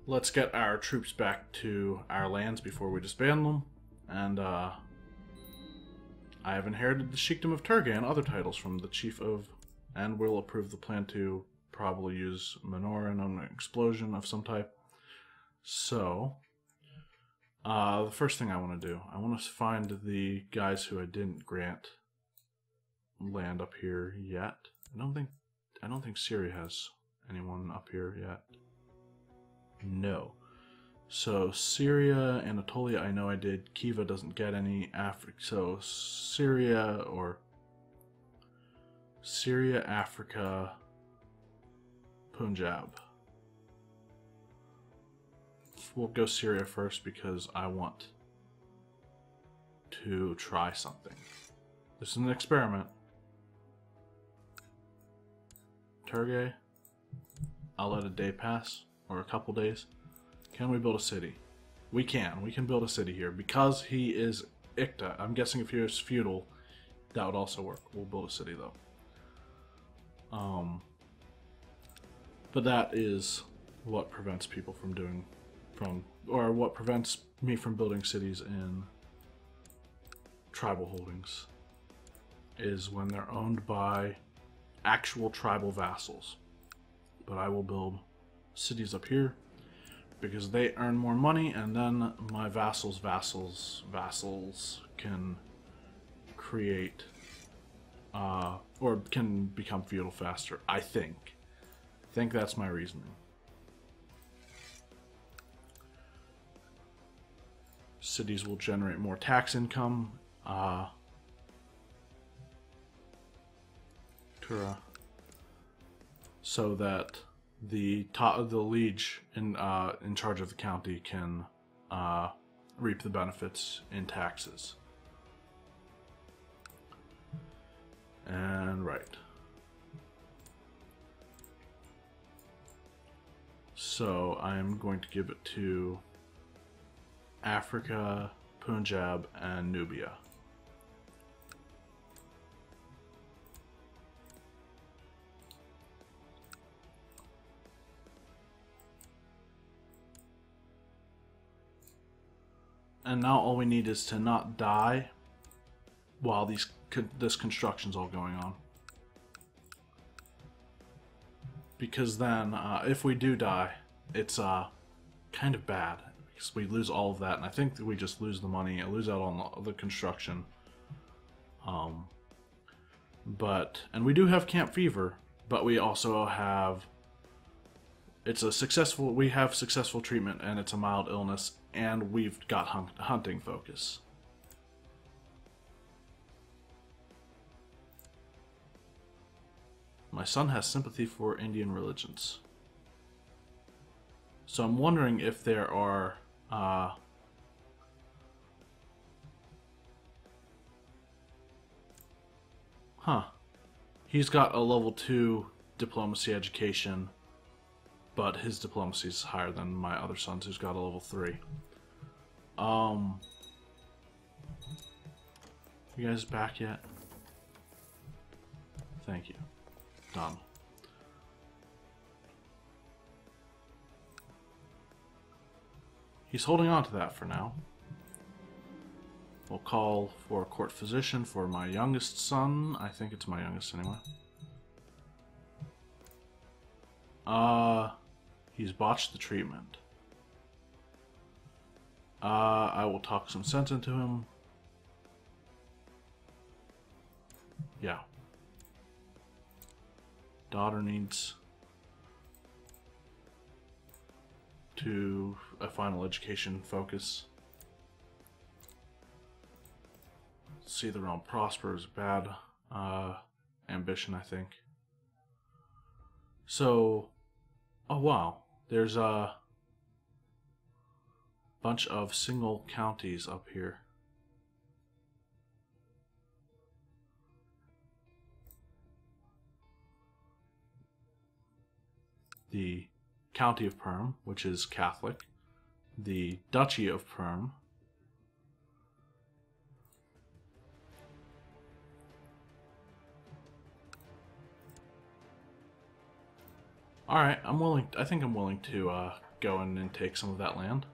let's get our troops back to our lands before we disband them. And I have inherited the Chiefdom of Turga and other titles from the Chief of, and will approve the plan to probably use menorah and an explosion of some type. So, the first thing I want to do, I want to find the guys who I didn't grant land up here yet. I don't think Syria has anyone up here yet. No. So Syria, Anatolia, I know I did. Khiva doesn't get any. So Syria, Africa, Punjab. We'll go Syria first because I want to try something. This is an experiment. Turgay, I'll let a day pass, or a couple days. Can we build a city? We can. We can build a city here. Because he is Ikta, I'm guessing if he was feudal, that would also work. We'll build a city though. But that is what prevents people from doing, or what prevents me from building cities in tribal holdings, is when they're owned by actual tribal vassals. But I will build cities up here because they earn more money, and then my vassals can create or can become feudal faster. I think that's my reasoning. Cities will generate more tax income. So that the liege in charge of the county can reap the benefits in taxes. And right. So I am going to give it to Africa, Punjab, and Nubia. And now all we need is to not die while this construction's all going on. Because then, if we do die, it's kind of bad. Because we lose all of that, and I think that we just lose the money and lose out on the construction. And we do have camp fever, but we also have... we have successful treatment, and it's a mild illness, and we've got hunting focus. My son has sympathy for Indian religions. So I'm wondering if there are... He's got a level 2 diplomacy education, but his diplomacy is higher than my other son's, who's got a level 3. You guys back yet? Thank you. Done. He's holding on to that for now. We'll call for a court physician for my youngest son. I think it's my youngest anyway. He's botched the treatment. I will talk some sense into him. Yeah. Daughter needs a final education focus. See the realm prosper is a bad ambition, I think. So, oh wow, there's a bunch of single counties up here. The County of Perm, which is Catholic, the Duchy of Perm, Alright, I think I'm willing to go in and take some of that land.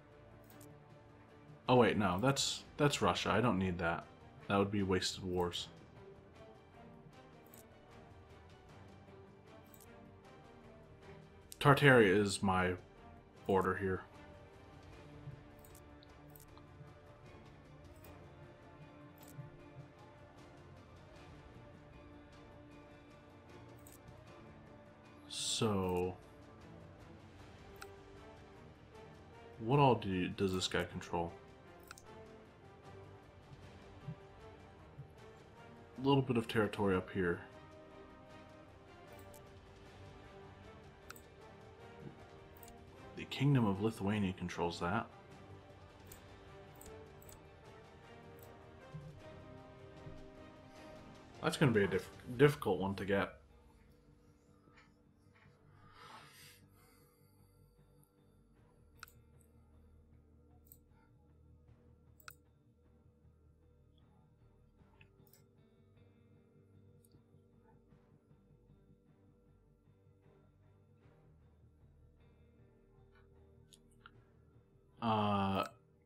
Oh wait, no, that's Russia. I don't need that. That would be wasted wars. Tartaria is my border here. So, what all does this guy control? A little bit of territory up here. The Kingdom of Lithuania controls that. That's going to be a difficult one to get.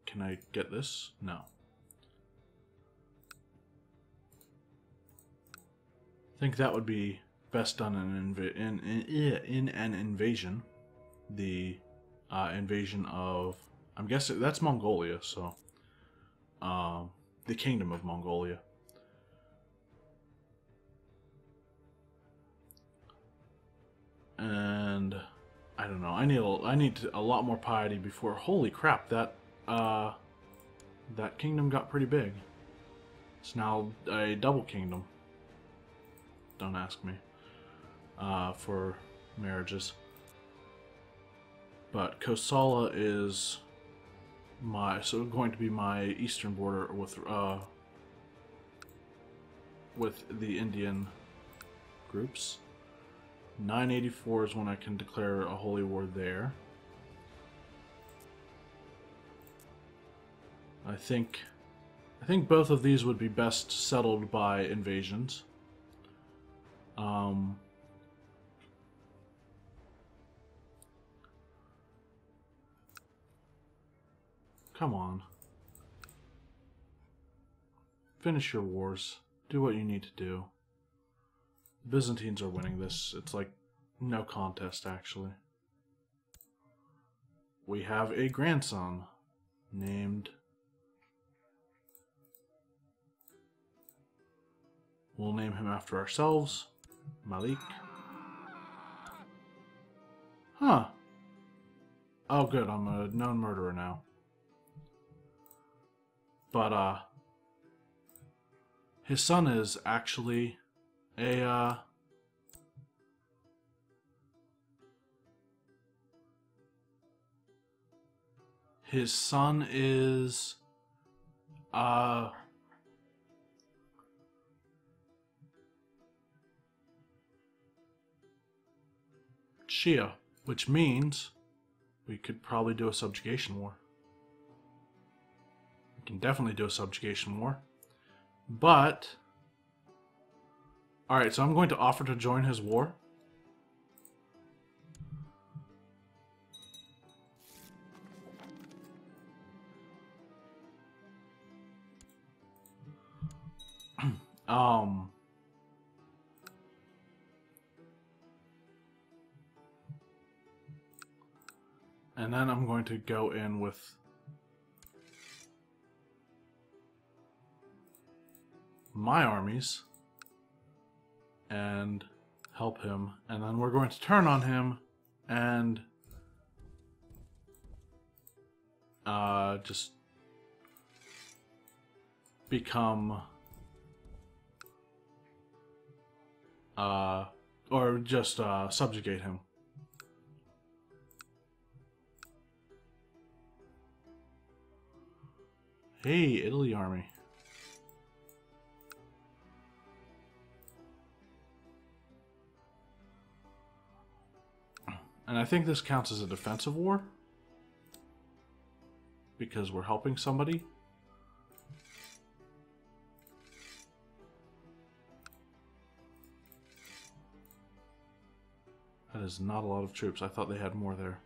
Can I get this? No. I think that would be best done in an invasion. The invasion of, I'm guessing that's Mongolia, so the Kingdom of Mongolia. And I don't know. I need a lot more piety before. Holy crap! That kingdom got pretty big. It's now a double kingdom. Don't ask me for marriages. But Kosala is going to be my eastern border with the Indian groups. 984 is when I can declare a holy war there. I think both of these would be best settled by invasions. Come on. Finish your wars. Do what you need to do. The Byzantines are winning this. It's like no contest, actually. We have a grandson named... We'll name him after ourselves. Malik. Huh. Oh, good. I'm a known murderer now. But, his son is actually a, his son is, Shia, which means we could probably do a subjugation war. We can definitely do a subjugation war. But, alright, so I'm going to offer to join his war. And then I'm going to go in with my armies and help him, and then we're going to turn on him and just become or just subjugate him. Hey, Italy army. And I think this counts as a defensive war because we're helping somebody. That is not a lot of troops. I thought they had more there.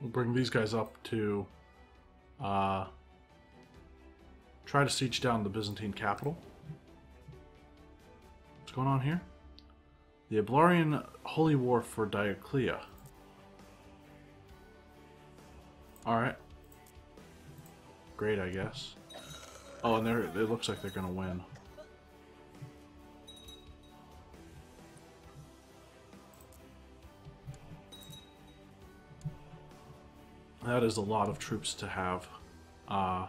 We'll bring these guys up to try to siege down the Byzantine capital. What's going on here? The Ablarian Holy War for Dioclea. Alright. Great, I guess. Oh, and it looks like they're going to win. That is a lot of troops to have. We'll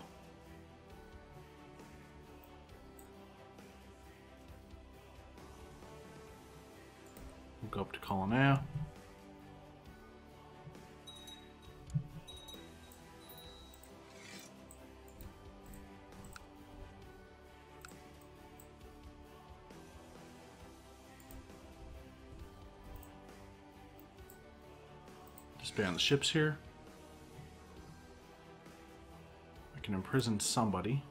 go up to Colonnea. Disband the ships here. I can imprison somebody.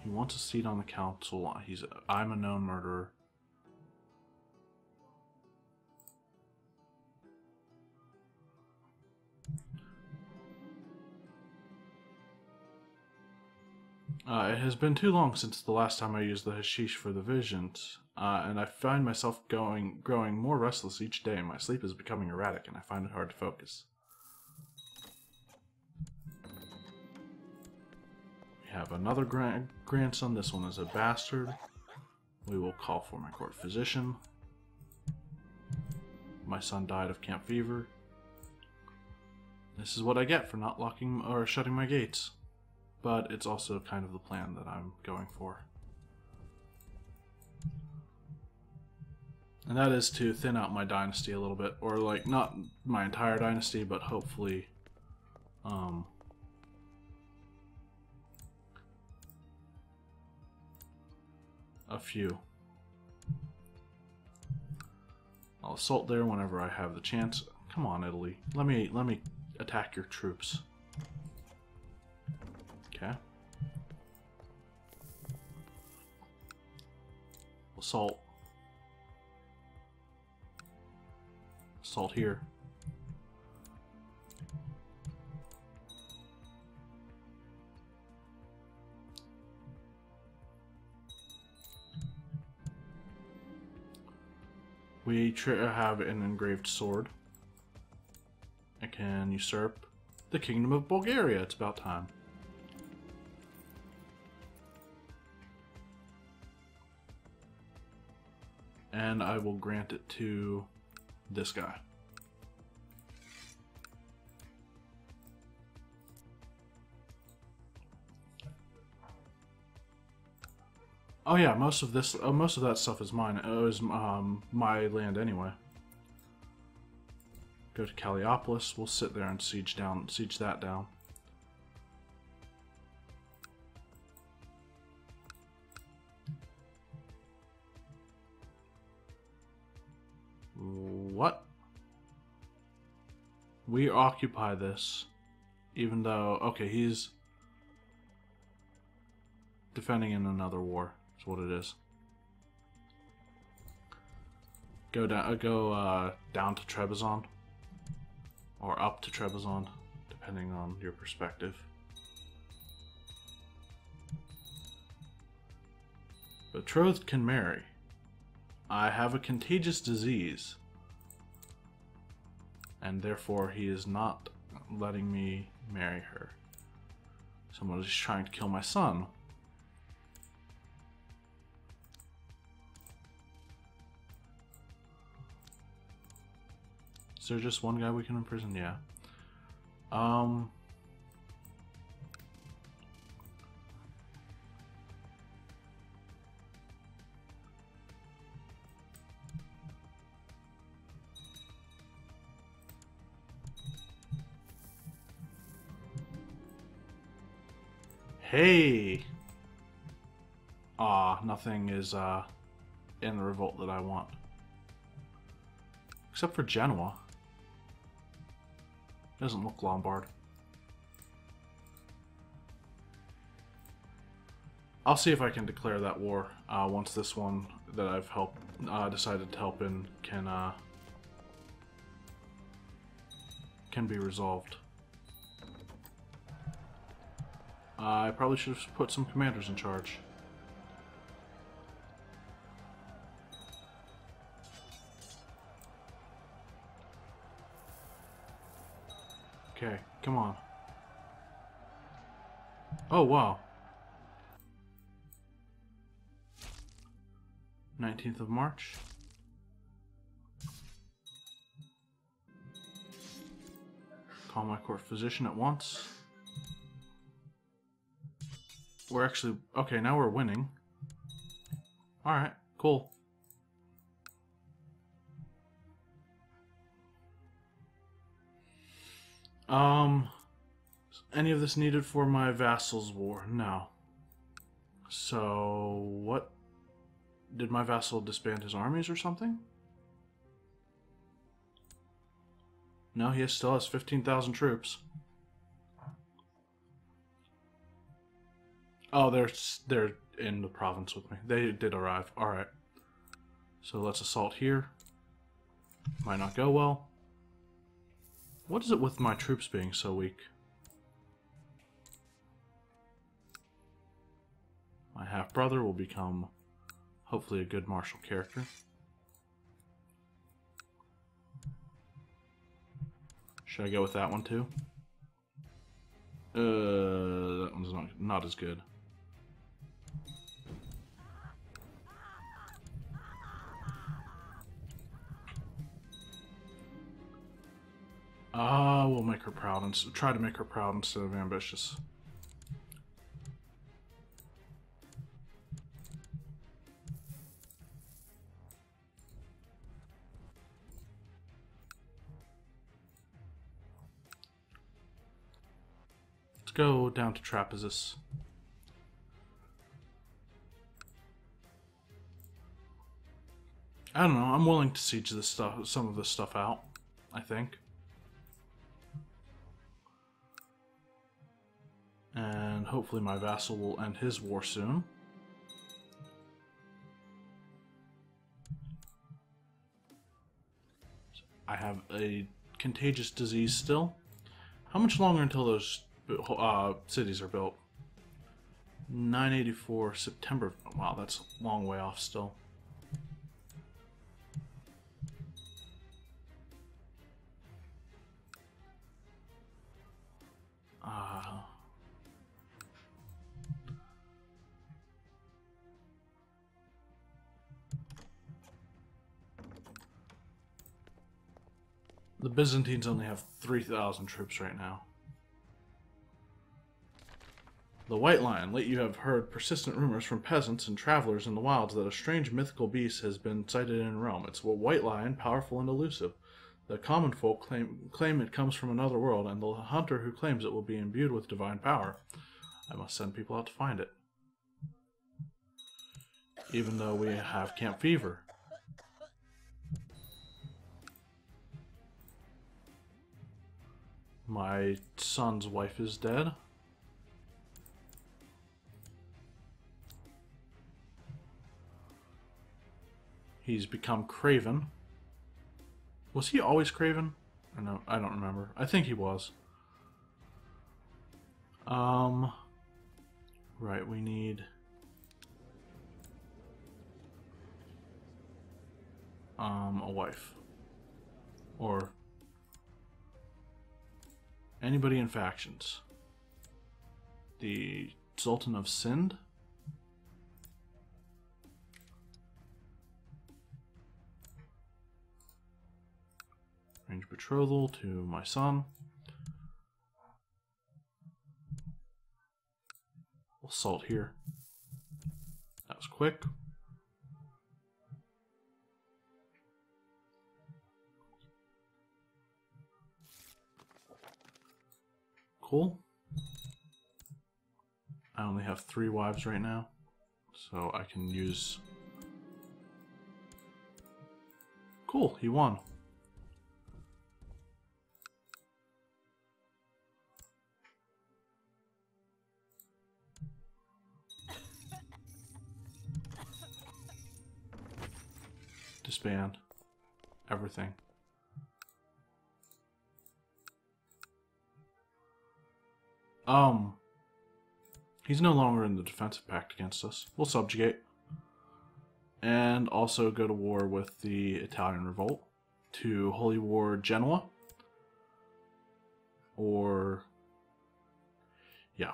He wants a seat on the council. I'm a known murderer. It has been too long since the last time I used the hashish for the visions, and I find myself growing more restless each day. My sleep is becoming erratic, and I find it hard to focus. We have another grandson. This one is a bastard. We will call for my court physician. My son died of camp fever. This is what I get for not locking or shutting my gates. But it's also kind of the plan that I'm going for. And that is to thin out my dynasty a little bit. Or, like, not my entire dynasty, but hopefully a few. I'll assault there whenever I have the chance. Come on, Italy. Let me attack your troops. Okay. Assault. Assault here. We have an engraved sword. I can usurp the Kingdom of Bulgaria. It's about time. And I will grant it to this guy. Oh yeah, most of that stuff is mine. It was my land anyway. Go to Calliopolis. We'll sit there and siege that down. What? We occupy this, even though, okay, he's defending in another war. That's what it is. Go down to Trebizond, or up to Trebizond, depending on your perspective. Betrothed can marry. I have a contagious disease, and therefore he is not letting me marry her. Someone is trying to kill my son. Is there just one guy we can imprison? Yeah. Hey! Nothing is in the revolt that I want. Except for Genoa. Doesn't look Lombard. I'll see if I can declare that war once this one that I've decided to help in can can be resolved. I probably should have put some commanders in charge. Okay, come on. Oh, wow. 19th of March. Call my court physician at once. We're actually... Okay, now we're winning. Alright, cool. Any of this needed for my vassal's war? No. So, what? Did my vassal disband his armies or something? No, he still has 15,000 troops. Oh, they're in the province with me. They did arrive. Alright. So let's assault here. Might not go well. What is it with my troops being so weak? My half-brother will become, hopefully, a good martial character. Should I go with that one too? That one's not as good. We'll make her proud and try to make her proud instead of ambitious. Let's go down to Trapezus. I don't know. I'm willing to siege this stuff, some of this stuff out, I think. And hopefully my vassal will end his war soon. I have a contagious disease still. How much longer until those cities are built? 984 September. Wow, that's a long way off still. The Byzantines only have 3,000 troops right now. The White Lion. Late you have heard persistent rumors from peasants and travelers in the wilds that a strange mythical beast has been sighted in Rome. It's a white lion, powerful and elusive. The common folk claim it comes from another world, and the hunter who claims it will be imbued with divine power. I must send people out to find it. Even though we have camp fever. My son's wife is dead. He's become craven. Was he always craven? Or no, I don't remember. I think he was. Right, we need... a wife. Or... anybody in factions. The Sultan of Sind? Arrange betrothal to my son. We'll assault here. That was quick. Cool. I only have 3 wives right now, so I can use... Cool, he won. Disband everything. He's no longer in the defensive pact against us. We'll subjugate. And also go to war with the Italian revolt. To Holy War Genoa. Or... yeah.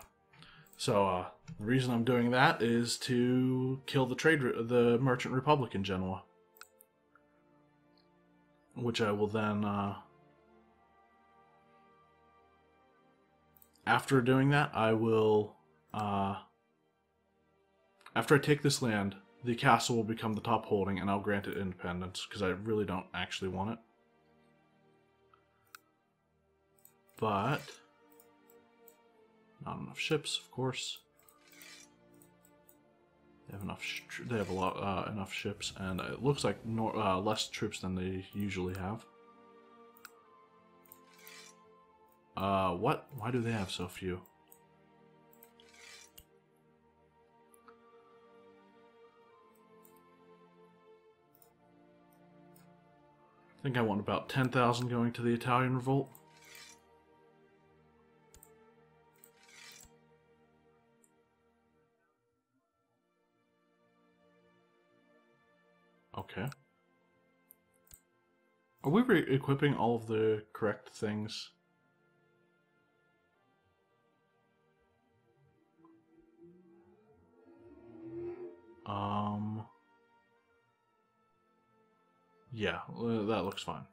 So, the reason I'm doing that is to kill the Merchant Republic in Genoa. Which I will then, after doing that, I will, after I take this land, the castle will become the top holding, and I'll grant it independence, because I really don't actually want it. But... not enough ships, of course. They have enough. They have enough ships, and it looks like less troops than they usually have. What? Why do they have so few? I think I want about 10,000 going to the Italian revolt. Okay. Are we equipping all of the correct things? Yeah, that looks fine.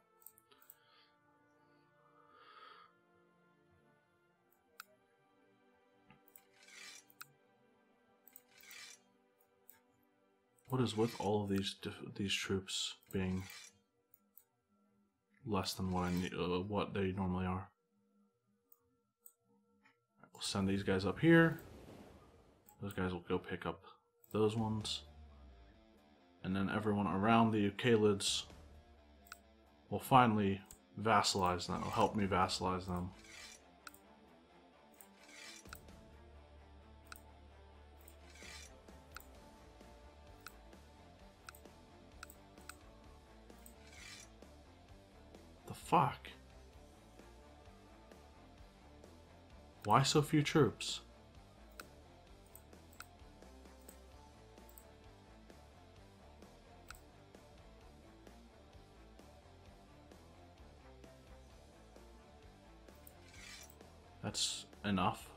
What is with all of these troops being less than what I need, what they normally are? We'll send these guys up here. Those guys will go pick up those ones, and then everyone around the Eucalids will finally vassalize them. Will help me vassalize them. The fuck? Why so few troops? That's enough.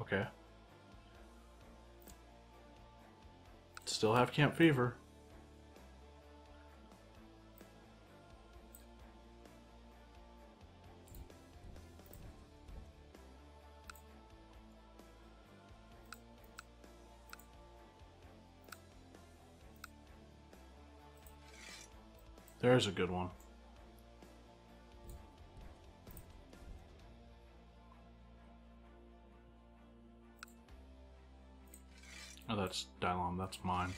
Okay. Still have camp fever. There's a good one. Oh, that's Dylon, that's mine.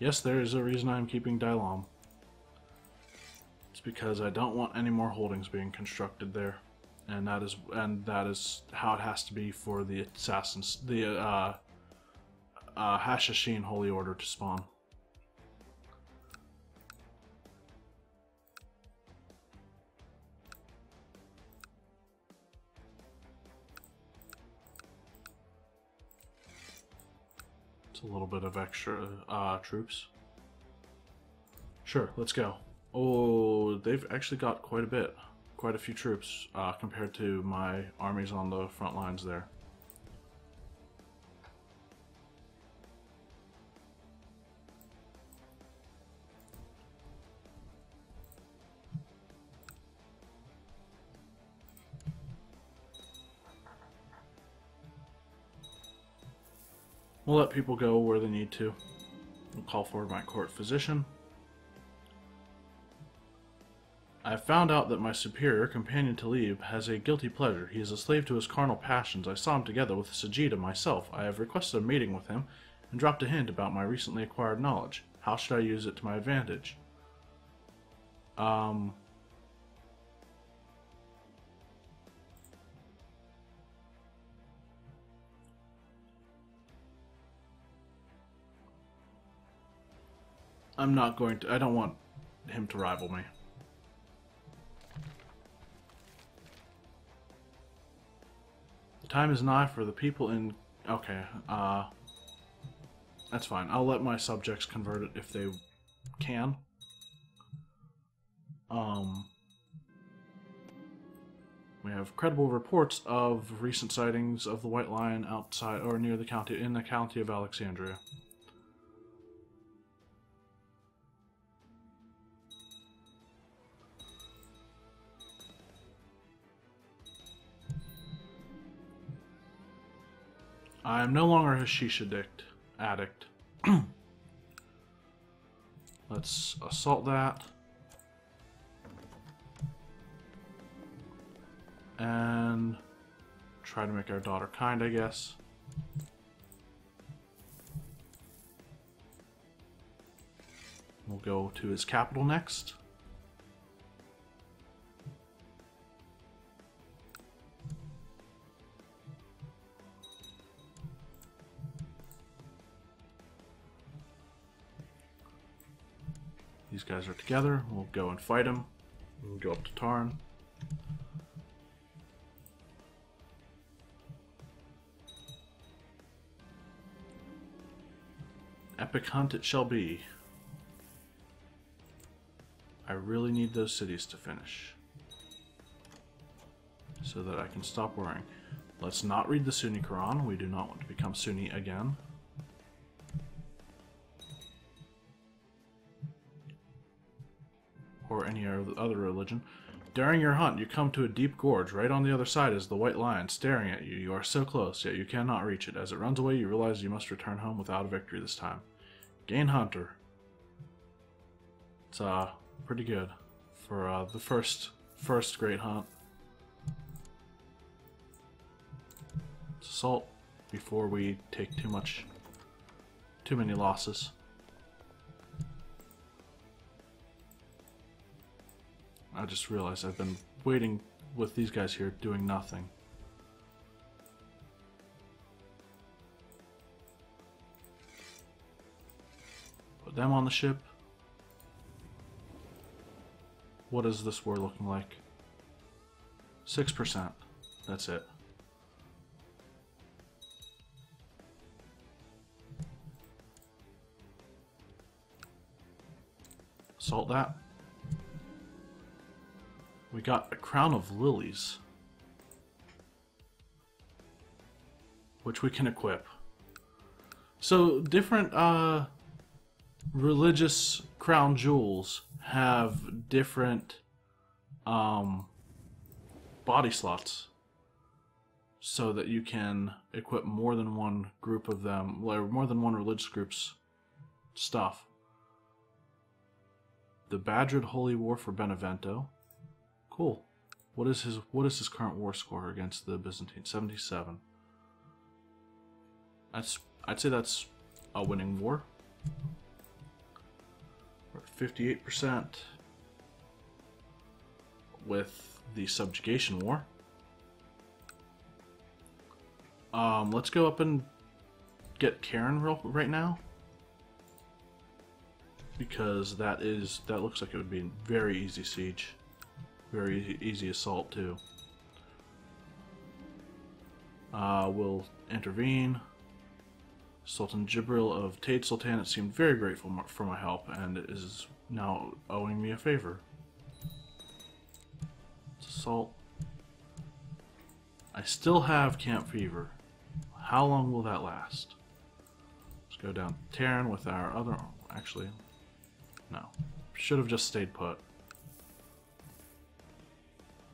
Yes, there is a reason I'm keeping Dylon. It's because I don't want any more holdings being constructed there. And that is how it has to be for the assassins, the Hashashin Holy Order to spawn. It's a little bit of extra troops. Sure, let's go. Oh, they've actually got quite a bit. Quite a few troops compared to my armies on the front lines there. We'll let people go where they need to. We'll call forward my court physician. I have found out that my superior, Companion Talib, has a guilty pleasure. He is a slave to his carnal passions. I saw him together with Sajida myself. I have requested a meeting with him and dropped a hint about my recently acquired knowledge. How should I use it to my advantage? I'm not going to... I don't want him to rival me. The time is nigh for the people in... Okay, that's fine. I'll let my subjects convert it if they can. We have credible reports of recent sightings of the White Lion outside or near the county, in the county of Alexandria. I am no longer a shisha addict. Let's assault that. And try to make our daughter kind, I guess. We'll go to his capital next. These guys are together. We'll go and fight him. We'll go up to Tarn. Epic hunt it shall be. I really need those cities to finish so that I can stop worrying. Let's not read the Sunni Quran. We do not want to become Sunni again. Or any other religion. During your hunt, you come to a deep gorge. Right on the other side is the White Lion staring at you. You are so close, yet you cannot reach it. As it runs away, you realize you must return home without a victory this time. Gain Hunter. It's pretty good for the first great hunt. Let's assault before we take too many losses. I just realized I've been waiting with these guys here doing nothing. Put them on the ship. What is this war looking like? 6%. That's it. Assault that. We got a crown of lilies, which we can equip. So different religious crown jewels have different body slots, so that you can equip more than one group of them, or more than one religious group's stuff. The Badgered Holy War for Benevento. Cool. What is his current war score against the Byzantine? 77. I'd say that's a winning war. We're at 58% with the subjugation war. Let's go up and get Karen right now, because that looks like it would be a very easy siege. Very easy assault, too. We'll intervene. Sultan Jibril of Tate Sultanate seemed very grateful for my help, and is now owing me a favor. Let's assault. I still have Camp Fever. How long will that last? Let's go down to Terran with our other... Actually, no. Should have just stayed put.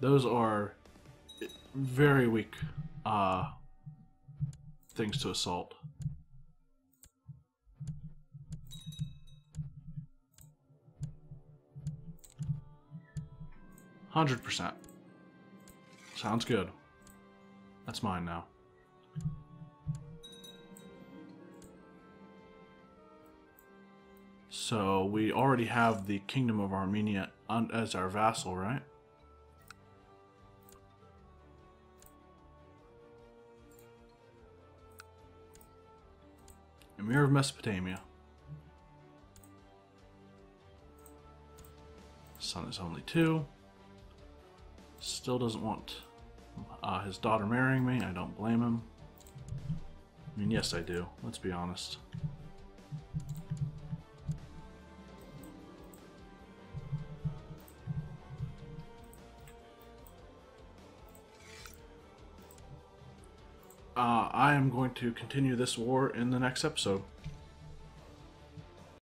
Those are very weak things to assault. %. Sounds good. That's mine now. So we already have the Kingdom of Armenia as our vassal, right? Emir of Mesopotamia. Son is only 2. Still doesn't want his daughter marrying me. I don't blame him. I mean, yes, I do. Let's be honest. I am going to continue this war in the next episode.